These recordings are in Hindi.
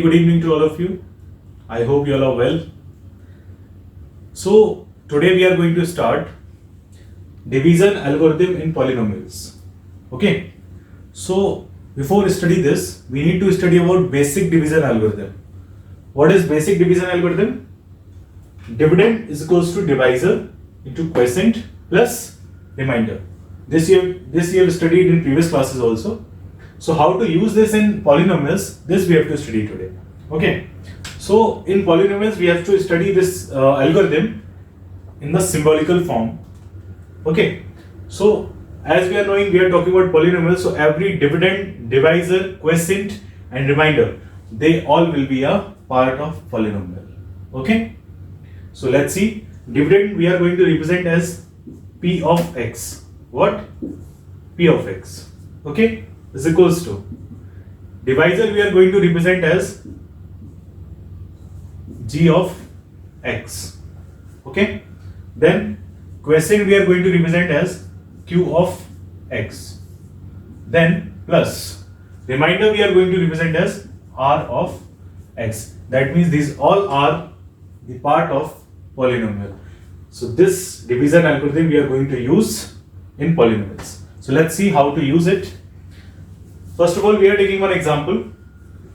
good evening to all of you. I hope you all are well. So today we are going to start division algorithm in polynomials. Okay. So before study this, we need to study about basic division algorithm. What is basic division algorithm? Dividend is equals to divisor into quotient plus remainder. This you have studied in previous classes also. So how to use this in polynomials, this we have to study today. Okay. So in polynomials we have to study this algorithm in the symbolical form. Okay. So as we are knowing, we are talking about polynomials. So every dividend, divisor, quotient and remainder, they all will be a part of polynomial. Okay. So let's see. Dividend we are going to represent as P of x. What? P of x. Okay. Is equals to divisor we are going to represent as g of x. Okay. Then quotient we are going to represent as q of x. Then plus remainder we are going to represent as r of x. That means these all are the part of polynomial. So this division algorithm we are going to use in polynomials. So let's see how to use it. First of all, we are taking one example.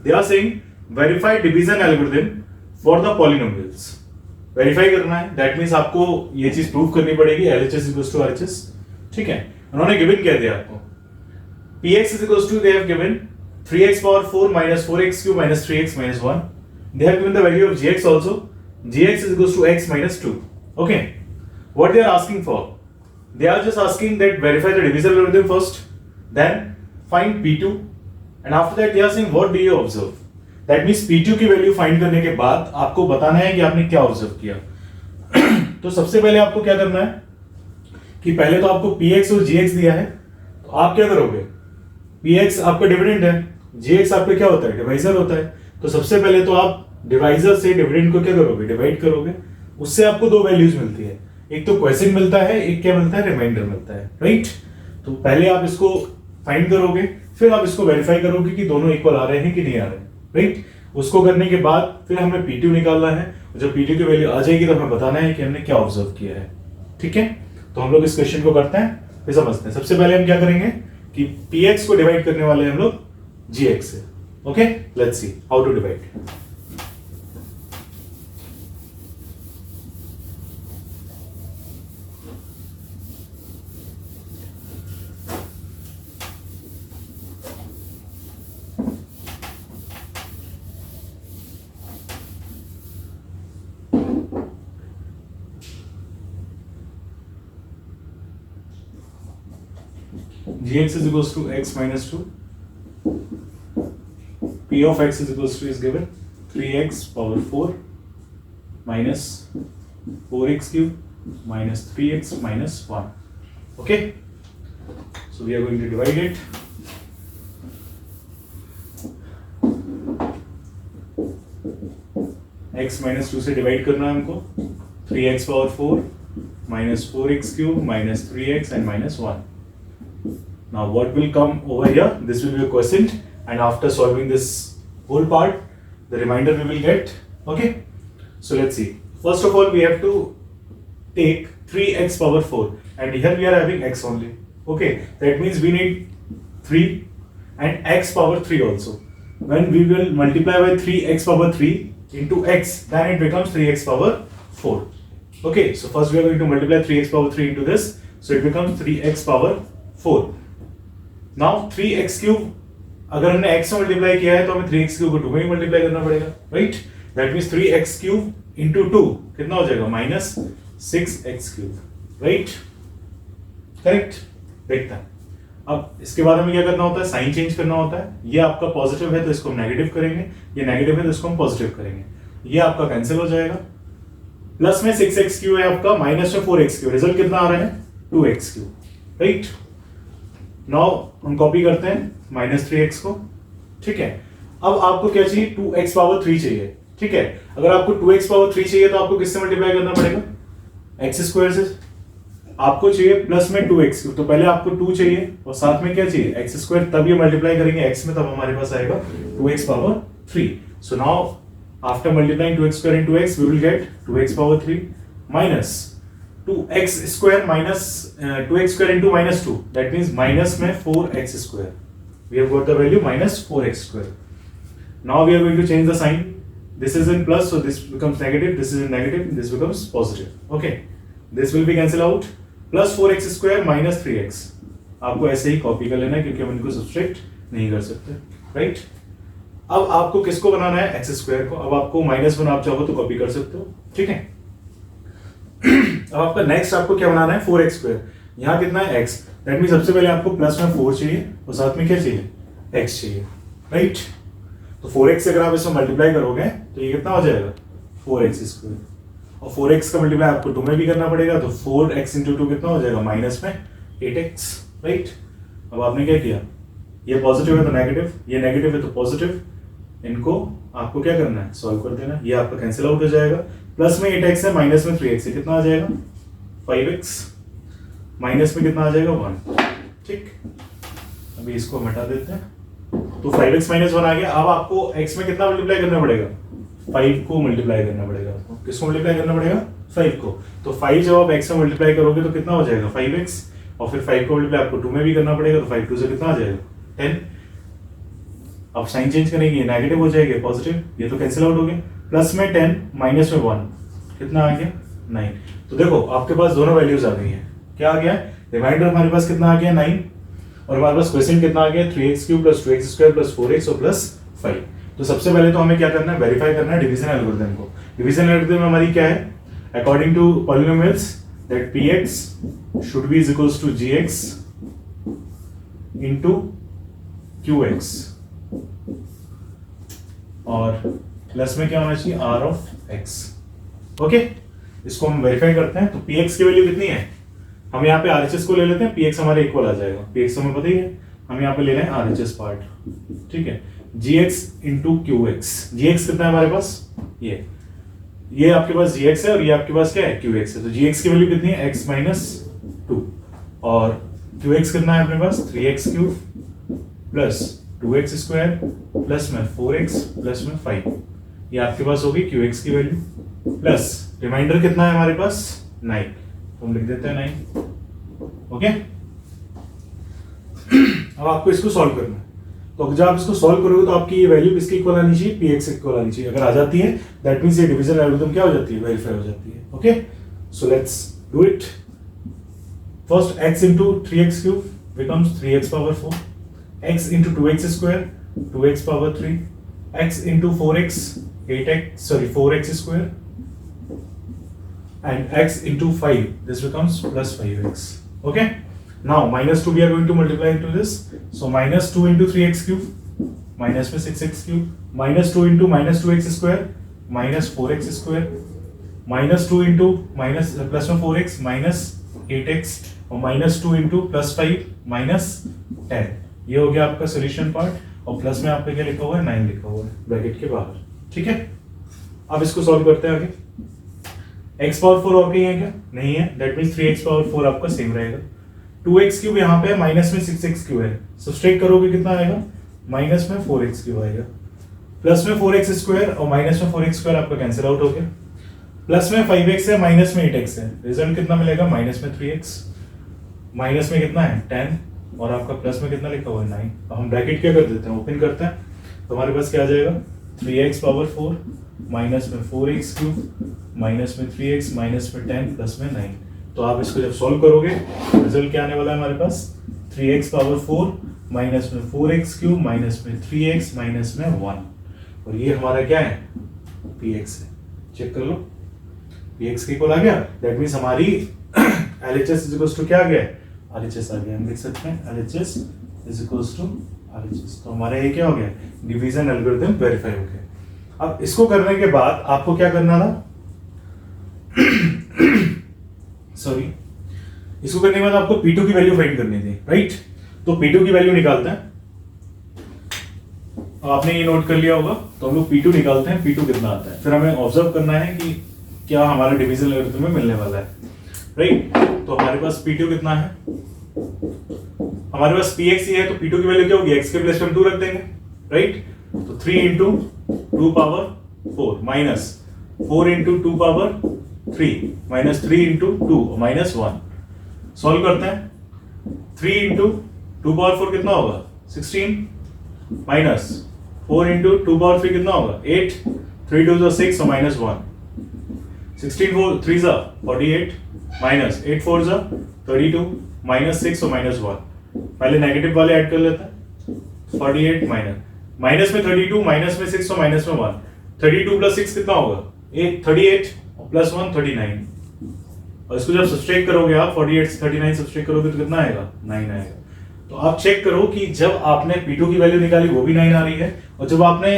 They are saying verify division algorithm for the polynomials. Verify करना है, that means आपको ये चीज प्रूव करनी पड़ेगी LHS equals to RHS. ठीक है, उन्होंने given क्या दिया आपको? Px is equals to they have given 3x power 4 minus 4x cube minus 3x minus 1. They have given the value of gx also. Gx is equals to x minus 2. Okay. What they are asking for? They are just asking that verify the division algorithm first, then find P2 and after that they are saying what do you observe. That means P2 की वैल्यू फाइंड करने के बाद आपको बताना है कि आपने क्या ऑब्जर्व किया. तो सबसे पहले आपको क्या करना है कि पहले तो आपको Px और Gx दिया है, तो आप क्या करोगे? Px आपका डिविडेंड है, Gx आपका क्या होता है? डिवाइजर होता है. तो सबसे पहले तो आप डिवाइजर से डिविडेंड को क्या करोगे? डिवाइड करोगे. उससे आपको दो वैल्यूज मिलती है, एक तो क्वोशिएंट मिलता है, एक क्या मिलता है? रिमाइंडर मिलता है. राइट. तो पहले आप इसको फाइंड करोगे, फिर आप इसको वेरीफाई करोगे कि दोनों इक्वल आ रहे हैं कि नहीं आ रहे हैं. राइट. उसको करने के बाद फिर हमें P2 निकालना है. जब P2 की वैल्यू आ जाएगी तो हमें बताना है कि हमने क्या ऑब्जर्व किया है. ठीक है. तो हम लोग इस क्वेश्चन को करते हैं, फिर समझते हैं. सबसे पहले हम क्या करेंगे कि Px को डिवाइड करने वाले हैं हम लोग Gx से. Okay. Let's see how to divide. Gx is equals to x minus 2. P of x is equals to is given 3x power 4 minus 4x cube minus 3x minus 1. Okay. So we are going to divide it. x minus 2 से डिवाइड करना है हमको. 3x power 4 minus 4x cube minus 3x and minus 1. Now what will come over here? This will be a quotient, and after solving this whole part, the remainder we will get. Okay. So let's see. First of all, we have to take 3x power 4, and here we are having x only. Okay. That means we need 3 and x power 3 also. When we will multiply by 3x power 3 into x, then it becomes 3x power 4. Okay. So first we are going to multiply 3x power 3 into this, so it becomes 3x power 4. Now 3x cube अगर हमने x में मल्टीप्लाई किया है तो हमें 3x cube को 2 में ही मल्टीप्लाई करना पड़ेगा. Right. That means 3x cube into 2 कितना हो जाएगा? Minus 6x cube. Right. Correct. देखते हैं. अब इसके बाद हमें क्या करना होता है? साइन चेंज करना होता है. ये आपका पॉजिटिव है तो इसको हम नेगेटिव करेंगे, ये नेगेटिव है तो इसको हम पॉजिटिव करेंगे. ये आपका कैंसिल हो जाएगा. प्लस में 6x cube है आपका, माइनस में 4x cube. रिजल्ट कितना आ रहा है? 2x cube. राइट. नाउ हम कॉपी करते हैं -3x को. ठीक है. अब आपको क्या चाहिए? 2x पावर 3 चाहिए. ठीक है. अगर आपको 2x पावर 3 चाहिए तो आपको किससे मल्टीप्लाई करना पड़ेगा? x स्क्वायर से. आपको चाहिए प्लस में 2x, तो पहले आपको 2 चाहिए और साथ में क्या चाहिए? x square. तब ये मल्टीप्लाई करेंगे x में, तब हमारे पास आएगा 2x power 3. So now after multiplying 2x square into x, we will get 2x power 3 minus 2x square minus 2x square into minus 2. That means minus में 4x square. We have got the value minus 4x square. Now we are going to change the sign. This is in plus, so this becomes negative. This is in negative. This becomes positive. Okay. This will be cancel out. Plus 4x square minus 3x. आपको ऐसे ही कॉपी कर लेना है क्योंकि हम इनको सब्सट्रैक्ट नहीं कर सकते, राइट? अब आपको किसको बनाना है? एक्स स्क्वायर को. अब आपको -1 आप चाहो तो कॉपी कर सकते हो, ठीक है? अब आपका नेक्स्ट आपको क्या बनाना है? 4x square. यहाँ कितना है? x. दैट मीन सबसे पहले आपको प्लस में 4 चाहिए और साथ में क्या चाहिए? x चाहिए, राइट? तो 4x से अगर आप इसमें मल्टीप्लाई करोगे तो ये कितना हो जाएगा? 4x square. और 4x का मल्टीप्लाई आपको 2 में भी करना पड़ेगा, तो 4x इंटू 2 कितना हो जाएगा? माइनस में 8x, राइट? अब आपने क्या किया? ये पॉजिटिव है तो नेगेटिव, ये नेगेटिव है तो पॉजिटिव. इनको आपको क्या करना है? सॉल्व कर देना. ये आपका कैंसिल आउट हो जाएगा. प्लस में 8x है, माइनस में 3x है, कितना आ जाएगा? 5x. माइनस में कितना आ जाएगा? 1. ठीक, अभी इसको हम हटा देते हैं. तो 5x माइनस 1 आ गया. अब आपको x में कितना मल्टीप्लाई करना पड़ेगा? 5 को मल्टीप्लाई करना पड़ेगा. आपको किसको मल्टीप्लाई करना पड़ेगा? 5 को. तो 5 जब आप x में मल्टीप्लाई करोगे तो कितना हो जाएगा? 5x. और फिर 5 को मल्टीप्लाई आपको 2 में भी करना पड़ेगा, तो 5 2 से कितना आ जाएगा? 10. अब साइन चेंज करेंगे, नेगेटिव हो जाएगा, पॉजिटिव. ये तो कैंसिल आउट हो गया. प्लस में 10 माइनस में 1 कितना आ गया? 9. तो देखो आपके पास दोनों वैल्यूज आ गई हैं. क्या आ गया? रिमाइंडर हमारे पास कितना आ गया? 9. और हमारे पास क्वेश्चन कितना आ गया? 3x cube plus 2x square plus 4x और प्लस 5. तो सबसे पहले तो हमें क्या करना है? वेरीफाई करना है डिवीजन एल्गोरिथम को. डिवीजन एल्गोरिथम हमारी क्या है? According to polynomials that px should be is equals to gx into qx और प्लस में क्या होना चाहिए? r of x. ओके, इसको हम वेरीफाई करते हैं. तो px की वैल्यू कितनी है? हम यहाँ पे RHS को ले लेते हैं. px हमारे इक्वल आ जाएगा. px हमें पता ही है, हम यहाँ पे ले रहे हैं RHS पार्ट, ठीक है? gx into qx. gx कितना है हमारे पास? ये आपके पास gx है और ये आपके पास क्या है? qx है. तो gx की वैल्यू कितनी है? x minus 2. और qx कितना है अपने पास? 3x cube plus 2x square plus में 4x प्लस में 5. ये आपके पास होगी qx की वैल्यू. प्लस रिमाइंडर कितना है हमारे पास? 9. तो हम लिख देते हैं 9. ओके, अब आपको इसको सॉल्व करना है. तो जब आप इसको सॉल्व करोगे तो आपकी ये वैल्यू किसकी इक्वल आनी चाहिए? px इक्वल आनी चाहिए. अगर आ जाती है दैट मींस ये डिवीजन एल्गोरिथम क्या हो जाती है? वेरीफाई हो जाती है. Okay, so let's do it. First x into 3x cube becomes 3x power 4. x into 2x square 2x power 3. x into 4x 4x square and x into 5, this becomes plus 5x. Okay, now minus 2 we are going to multiply into this, so minus 2 into 3x cube minus में 6x cube minus 2 into minus 2x square minus 4x square minus 2 into minus plus में 4x minus 8x और माइनस 2 इंटू प्लस 5 माइनस 10. ये हो गया आपका सोल्यूशन पार्ट. और प्लस में आपका क्या लिखा हुआ है? 9 लिखा हुआ है ब्रैकेट के बाहर, ठीक है? अब इसको सॉल्व करते हैं आगे. x पावर 4 और कहीं है क्या? नहीं है. दैट मींस 3x पावर 4 आपका सेम रहेगा. 2x क्यूब यहाँ पे माइनस में 6x क्यूब है, सब्सट्रैक्ट करोगे कितना आएगा? माइनस में 4x क्यूब आएगा. प्लस में 4x स्क्वायर और माइनस में 4x स्क्वायर आपका कैंसिल आउट हो गया. प्लस में 5x है, माइनस में 8x है. रिजल्ट कितना मिलेगा? माइनस में 3x. माइनस में कितना है? 10. और आपका प्लस में कितना लिखा हुआ है? 9. अब हम ब्रैकेट क्या कर देते हैं? ओपन करते हैं. तो हमारे पास क्या आ जाएगा? 3x पावर 4 माइनस में 4x क्यूब माइनस में 3x माइनस में 10 प्लस में 9. तो आप इसको जब सॉल्व करोगे रिजल्ट क्या आने वाला है हमारे पास? 3x पावर 4 माइनस में 4x क्यूब माइनस में 3x माइनस में 1. और ये हमारा क्या है? px है. चेक कर लो, px की इक्वल आ गया. दैट मींस हमारी LHS इज इक्वल्स टू क्या आ गया? RHS आ गया. हम लिख सकते हैं LHS is equals to RHS. तो हमारा ये क्या हो गया? डिवीजन एल्गोरिथम वेरीफाई हो गया. अब इसको करने के बाद आपको क्या करना था? सॉरी, इसको करने के बाद आपको P2 की वैल्यू फाइंड करनी थी, राइट? तो P2 की वैल्यू निकालते हैं. आपने ये नोट कर लिया होगा. तो हम लोग P2 निकालते हैं. P2 कितना आता है? फिर हमें ऑब्जर्व करना है कि क्या हमारा डिवीजन एल्गोरिथम में मिलने वाला है, राइट? तो हमारे पास P2 कितना है? हमारे पास px ही है, तो P2 की वैल्यू क्या होगी? x के प्लेस पे हम 2 रख देंगे, राइट? तो 3 into 2 power 4 minus 4 into 2 power 3 minus 3 into 2 minus 1। Solve करते हैं। 3 इंटू 2 पावर 4 कितना होगा 16 माइनस 4 इंटू 2 पावर 3 कितना होगा 8, 3 2 जा 6 और माइनस 1। 16 4 3 जा 48 माइनस 8 4 जा 32 माइनस 6 और माइनस 1। पहले नेगेटिव वाले ऐड कर लेते हैं। 48 माइनस में 32 माइनस में 6 और माइनस में 1। 32 प्लस 6 कितना होगा 38 और प्लस 1 39। और इसको जब सब्सट्रैक्ट करोगे आप 48 से 39 सब्सट्रैक्ट करोगे तो कितना आएगा 9 आएगा। तो आप चेक करो कि जब आपने P2 की वैल्यू निकाली वो भी 9 आ रही है, और जब आपने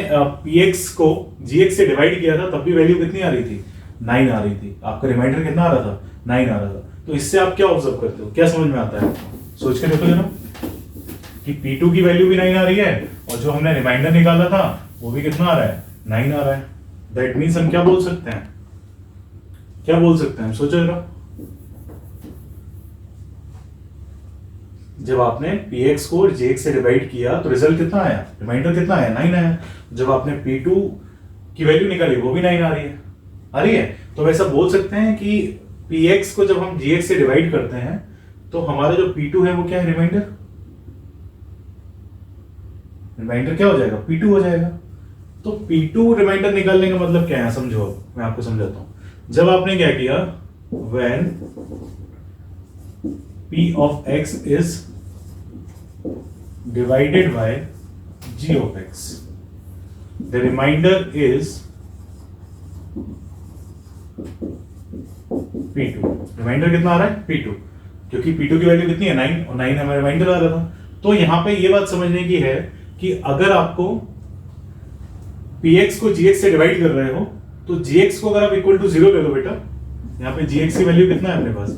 Px को Gx से डिवाइड किया था तब भी वैल्यू कितनी आ रही थी 9 आ रही थी। आपका रिमाइंडर कितना आ रहा था 9 आ रहा था। तो इससे आप क्या ऑब्जर्व करते हो, क्या समझ में आता है, सोच के देखो जरा कि P2 की वैल्यू भी 9 आ रही है और जो हमने रिमाइंडर निकाला था वो भी कितना आ रहा है 9 आ रहा है। दैट मीन्स हम क्या बोल सकते हैं, क्या बोल सकते हैं, सोचो जरा। जब आपने Px को Gx से डिवाइड किया तो रिजल्ट कितना आया, रिमाइंडर कितना आया 9 आया। जब आपने P2 की वैल्यू निकाली वो भी 9 आ रही है, आ रही है। तो वैसा बोल सकते हैं कि Px को जब हम Gx से डिवाइड करते हैं तो हमारा जो P2 है वो क्या है रिमाइंडर, रिमाइंडर क्या हो जाएगा P2 हो जाएगा। तो P2 रिमाइंडर निकालने का मतलब क्या है समझो, मैं आपको समझाता हूं। जब आपने क्या किया when P of x is divided by G of x, the remainder is P2। Remainder कितना आ रहा है P2, क्योंकि P2 की वैल्यू कितनी है 9 और 9 हमारा रिमाइंडर आ रहा था। तो यहां पे ये बात समझने की है कि अगर आपको Px को Gx से डिवाइड कर रहे हो तो Gx को अगर आप इक्वल टू 0 ले लो बेटा, यहाँ पे Gx की वैल्यू कितना है अपने पास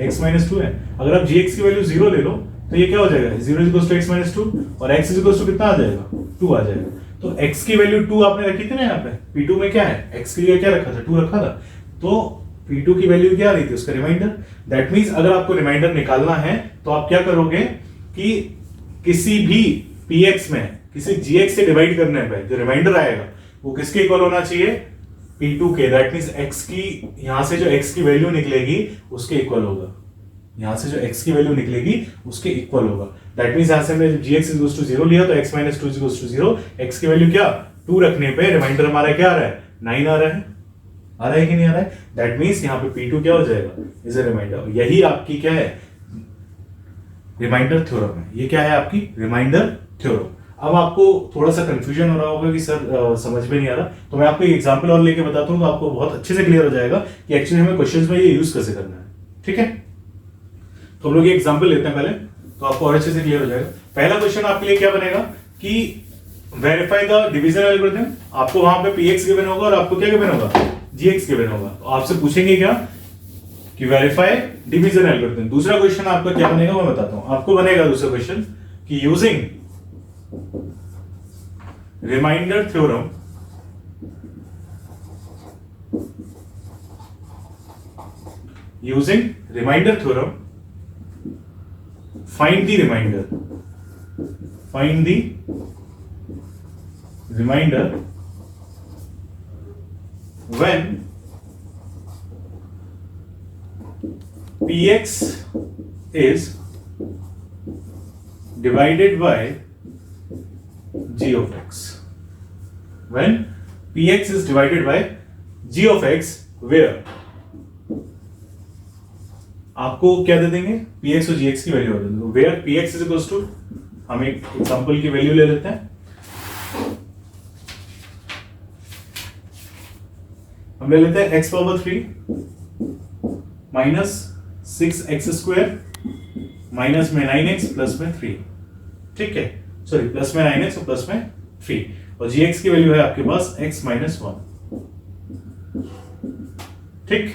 x माइनस 2 है। अगर आप Gx की वैल्यू 0 ले लो तो ये क्या हो जाएगा 0 इक्वल्स टू x माइनस 2 और x इक्वल्स टू कितना आ जाएगा 2 आ जाएगा। तो x की वैल्यू 2 आपने रखी थी ना, यहाँ पे P2 में क्या है x के लिए क्या रखा था 2 रखा था। तो P2 की वैल्यू क्या आ रही थी उसका रिमाइंडर। दैट मींस अगर आपको रिमाइंडर निकालना है तो आप क्या करोगे कि किसी भी Px में किसी Gx से डिवाइड करने पे जो रिमाइंडर आएगा वो किसके इक्वल होना चाहिए P2 के। दैट मींस x की यहां से जो x की वैल्यू निकलेगी उसके इक्वल होगा, यहां से जो x की वैल्यू निकलेगी उसके इक्वल होगा। दैट मींस यहां से हमने जब Gx इक्वल्स टू 0 लिया तो x minus 2 equals to 0, x की वैल्यू क्या 2 रखने पे रिमाइंडर हमारा क्या आ रहा है 9 आ रहा है, आ रहा है कि नहीं आ रहा है। दैट मींस यहां पे P2 क्या हो जाएगा इज अ रिमाइंडर। यही आपकी क्या है रिमाइंडर थ्योरम है, ये क्या है आपकी रिमाइंडर थ्योरम। अब आपको थोड़ा सा कंफ्यूजन हो रहा होगा कि सर समझ में नहीं आ रहा, तो मैं आपको एक एग्जांपल और लेके बताता हूं तो आपको बहुत अच्छे से क्लियर हो जाएगा कि एक्चुअली हमें क्वेश्चंस में ये यूज कैसे करना है। ठीक है, तो हम लोग ये एग्जांपल लेते हैं पहले तो आपको और अच्छे से क्लियर हो जाएगा। पहला क्वेश्चन आपके लिए क्या बनेगा कि वेरीफाई द डिवीजन एल्गोरिथम। आपको वहां पे Px गिवन होगा और आपको क्या गिवन होगा Gx गिवन होगा। तो आपसे पूछेंगे क्या कि वेरीफाई डिवीजन एल्गोरिथम। दूसरा क्वेश्चन आपका क्या बनेगा मैं बताता हूं। आपको बनेगा दूसरा क्वेश्चन कि using remainder theorem find the remainder when Px is divided by G of x, when Px is divided by G of x where आपको क्या दे देंगे Px और Gx की वैल्यू दे देंगे। Where Px is equals to, हम एक एग्जांपल की वैल्यू ले लेते हैं। हम ले लेते हैं x power 3 minus 6x square minus में 9x प्लस में 3। ठीक है, सॉरी प्लस में 9x और प्लस में 3 और Gx की वैल्यू है आपके पास x माइनस 1। ठीक,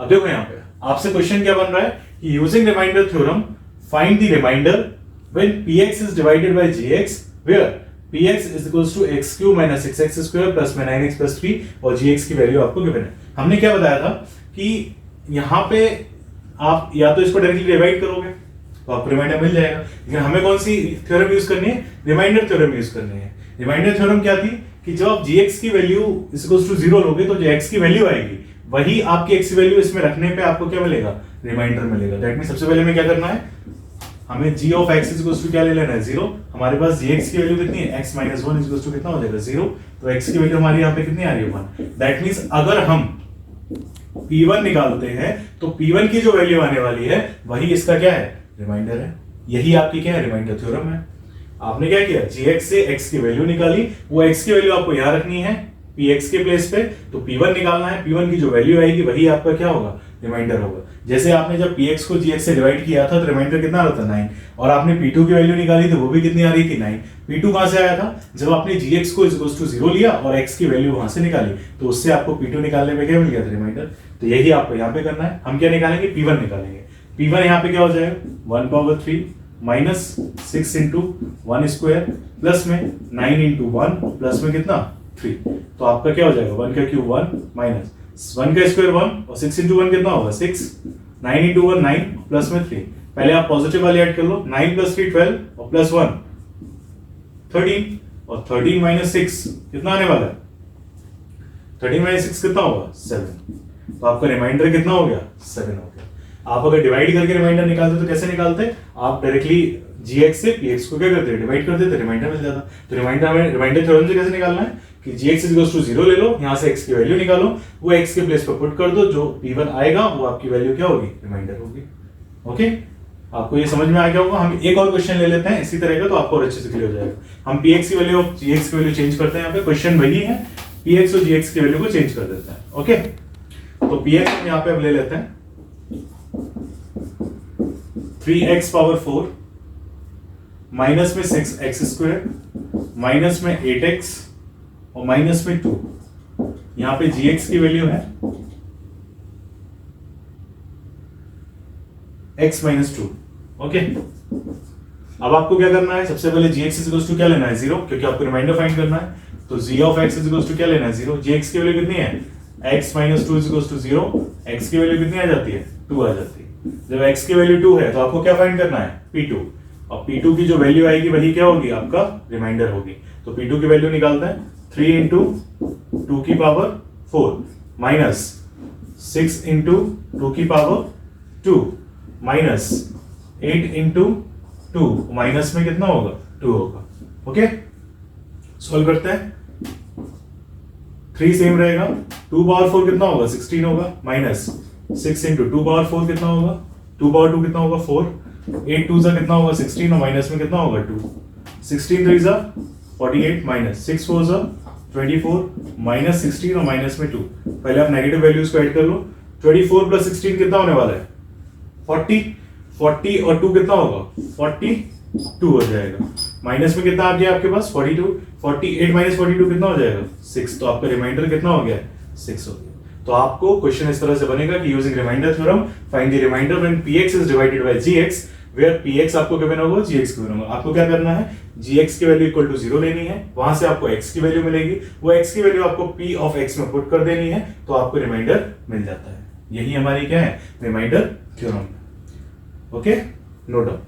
अब देखो यहां पे आपसे क्वेश्चन क्या बन रहा है कि using remainder theorem find the remainder when Px is divided by Gx where Px is equals to x cube minus 6x square plus में 9x प्लस 3 और Gx की वैल्यू आपको गिवन है। हमने क्या बताया था कि यहां पे आप या तो इसको डायरेक्टली डिवाइड करोगे तो आपको रिमाइंडर मिल जाएगा, लेकिन हमें कौन सी थ्योरम यूज करनी है रिमाइंडर थ्योरम यूज करनी है। रिमाइंडर थ्योरम क्या थी कि जब आप gx की वैल्यू इज इक्वल्स टू 0 लोगे तो जो x की वैल्यू आएगी वही आपकी x की वैल्यू इसमें रखने पे आपको क्या मिलेगा, रिमाइंडर मिलेगा। दैट मींस सबसे पहले हमें क्या करना है, हमें g of x is equals to क्या ले लेना है, 0। हमारे पास gx की वैल्यू कितनी है, x - 1 इज इक्वल्स टू कितना हो जाएगा, 0। तो x की वैल्यू हमारी यहाँ पे कितनी आ रही है, 1। दैट मींस अगर हम P1 निकालते हैं तो P1 की जो वैल्यू आने वाली है वही इसका क्या है, रिमाइंडर है। यही आपकी क्या है, रिमाइंडर थ्योरम है। आपने क्या किया, gx से x की वैल्यू निकाली, वो x की वैल्यू आपको यहां रखनी है px के प्लेस पे, तो P1 निकालना है, P1 की जो वैल्यू आएगी वही आपका क्या होगा, रिमाइंडर होगा। जैसे आपने जब px को gx से डिवाइड किया था तो रिमाइंडर कितना आ रहा था, 9, और आपने P2 की वैल्यू निकाली थी वो भी कितनी आ रही थी, 9। P2 कहां से आया था, जब आपने gx को इक्वल्स टू 0 लिया और x की वैल्यू वहां से निकाली, तो उससे आपको P2 निकालने में क्या मिल गया था, रिमाइंडर। तो यही आपको यहाँ पे करना है। हम क्या निकालेंगे, P1 निकालेंगे। P1 यहाँ पे क्या हो जाएगा, 1/3 माइनस 6 इंटू 1 स्क्वायर प्लस में 9 इंटू 1 प्लस में कितना, 3। तो आपका क्या हो जाएगा, 1 का क्यूब 1 माइनस 1 का स्क्वायर 1 और 6 इंटू 1 कितना होगा, 6। 9 इंटू 1 9 प्लस में 3। पहले आप पॉजिटिव वाली ऐड कर लो, 9 प्लस 3 12 और प्लस 1 13, और 13 माइनस 6 कितना आने वाला है, 13 माइनस 6 कितना होगा, 7। तो आपका रिमाइंडर कितना हो गया, 7 हो गया। आप अगर डिवाइड करके रिमाइंडर निकालते तो कैसे निकालते, आप डायरेक्टली gx से px को क्या करते, डिवाइड कर देते, रिमाइंडर मिल जाता। तो रिमाइंडर हमें रिमाइंडर थ्योरम से कैसे निकालना है कि gx इज इक्वल्स टू 0 ले लो, यहां से x की वैल्यू निकालो, वो x के प्लेस पर पुट कर दो, जो p1 आएगा वो आपकी वैल्यू क्या होगी, रिमाइंडर होगी। ओके, आपको ये समझ में आ गया होगा। हम एक और क्वेश्चन ले लेते हैं इसी तरह का, तो आपको और अच्छे से क्लियर हो जाएगा। हम px की वैल्यू और gx की वैल्यू चेंज करते हैं, यहाँ पे क्वेश्चन वही है, px और gx की वैल्यू को चेंज कर देते हैं। ओके, तो px हम यहाँ पे अब ले लेते हैं 3x पावर 4 माइनस में 6x स्क्वायर माइनस में 8x और माइनस में 2। यहां पे gx की वैल्यू है x माइनस 2। ओके, अब आपको क्या करना है, सबसे पहले gx इज इक्वल्स टू क्या लेना है, 0, क्योंकि आपको रिमाइंडर फाइंड करना है। तो g of x is equals to क्या लेना है, 0। gx की वैल्यू कितनी है, x minus 2 is equals to 0। x की वैल्यू कितनी आ जाती है, 2 आ जाती है। जब x की वैल्यू 2 है तो आपको क्या फाइंड करना है, P2, और P2 की जो वैल्यू आएगी वही क्या होगी, आपका रिमाइंडर होगी। तो P2 की वैल्यू निकालते हैं, 3 इंटू 2 की पावर 4 माइनस 6 इंटू 2 की पावर 2 माइनस 8 इंटू 2, माइनस में कितना होगा, 2 होगा। ओके, सॉल्व करते हैं। 3 सेम रहेगा, 2 पावर 4 कितना होगा, 16 होगा, माइनस 6 इंटू 2 पावर 4 कितना होगा, 2 पावर 2 कितना होगा, 4। 8 2 सा कितना होगा, 16, और माइनस में कितना होगा, 2। 16 3 सा 48 माइनस 6 4 सा 24 माइनस 16 और माइनस में 2। पहले आप नेगेटिव वैल्यूज को ऐड कर लो। 24 प्लस 16 कितना होने वाला है, 40। 40 और 2 कितना होगा, 42 हो जाएगा। माइनस में कितना आ गया आपके पास, 42। 48 माइनस 42 कितना हो जाएगा, 6। तो आपका रिमाइंडर कितना हो गया, 6 हो गया। तो आपको क्वेश्चन इस तरह से बनेगा कि using remainder theorem find the remainder when px is divided by gx, where px आपको गिवन होगा, gx गिवन होगा। आपको क्या करना है, gx की वैल्यू इक्वल टू 0 लेनी है, वहां से आपको x की वैल्यू मिलेगी, वो x की वैल्यू आपको p ऑफ x में पुट कर देनी है, तो आपको रिमाइंडर मिल जाता है। यही हमारी क्या है, remainder theorem. Okay, note down.